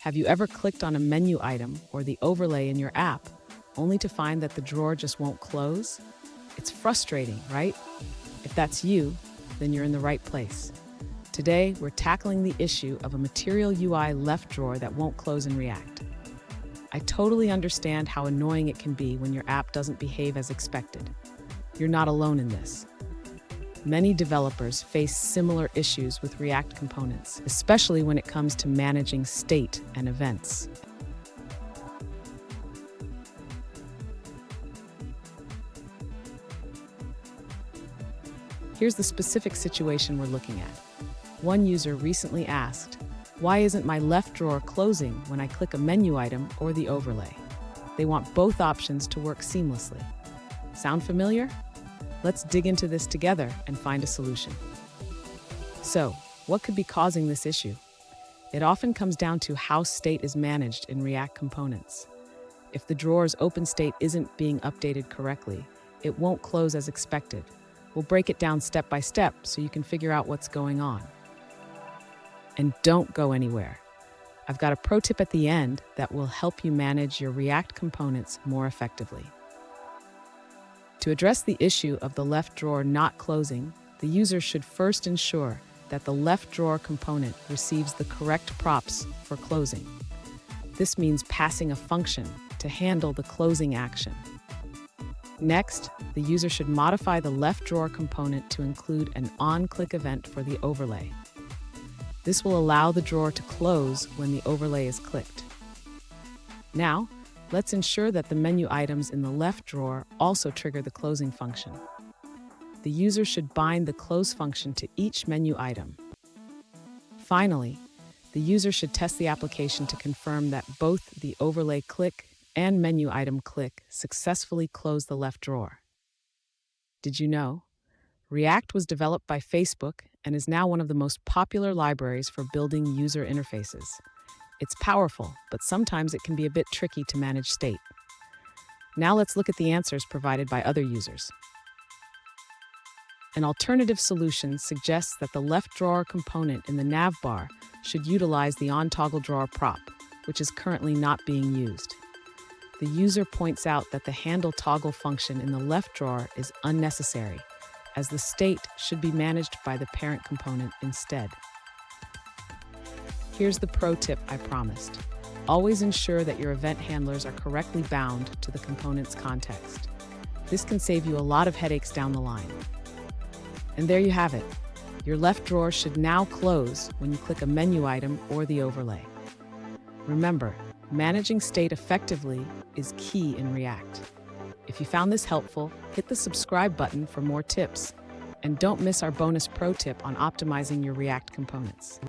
Have you ever clicked on a menu item or the overlay in your app only to find that the drawer just won't close? It's frustrating, right? If that's you, then you're in the right place. Today, we're tackling the issue of a Material UI left drawer that won't close in React. I totally understand how annoying it can be when your app doesn't behave as expected. You're not alone in this. Many developers face similar issues with React components, especially when it comes to managing state and events. Here's the specific situation we're looking at. One user recently asked, "Why isn't my left drawer closing when I click a menu item or the overlay?" They want both options to work seamlessly. Sound familiar? Let's dig into this together and find a solution. So, what could be causing this issue? It often comes down to how state is managed in React components. If the drawer's open state isn't being updated correctly, it won't close as expected. We'll break it down step by step so you can figure out what's going on. And don't go anywhere. I've got a pro tip at the end that will help you manage your React components more effectively. To address the issue of the left drawer not closing, the user should first ensure that the left drawer component receives the correct props for closing. This means passing a function to handle the closing action. Next, the user should modify the left drawer component to include an on-click event for the overlay. This will allow the drawer to close when the overlay is clicked. Now, let's ensure that the menu items in the left drawer also trigger the closing function. The user should bind the close function to each menu item. Finally, the user should test the application to confirm that both the overlay click and menu item click successfully close the left drawer. Did you know? React was developed by Facebook and is now one of the most popular libraries for building user interfaces. It's powerful, but sometimes it can be a bit tricky to manage state. Now let's look at the answers provided by other users. An alternative solution suggests that the left drawer component in the nav bar should utilize the on-toggle drawer prop, which is currently not being used. The user points out that the handle toggle function in the left drawer is unnecessary, as the state should be managed by the parent component instead. Here's the pro tip I promised. Always ensure that your event handlers are correctly bound to the component's context. This can save you a lot of headaches down the line. And there you have it. Your left drawer should now close when you click a menu item or the overlay. Remember, managing state effectively is key in React. If you found this helpful, hit the subscribe button for more tips. And don't miss our bonus pro tip on optimizing your React components.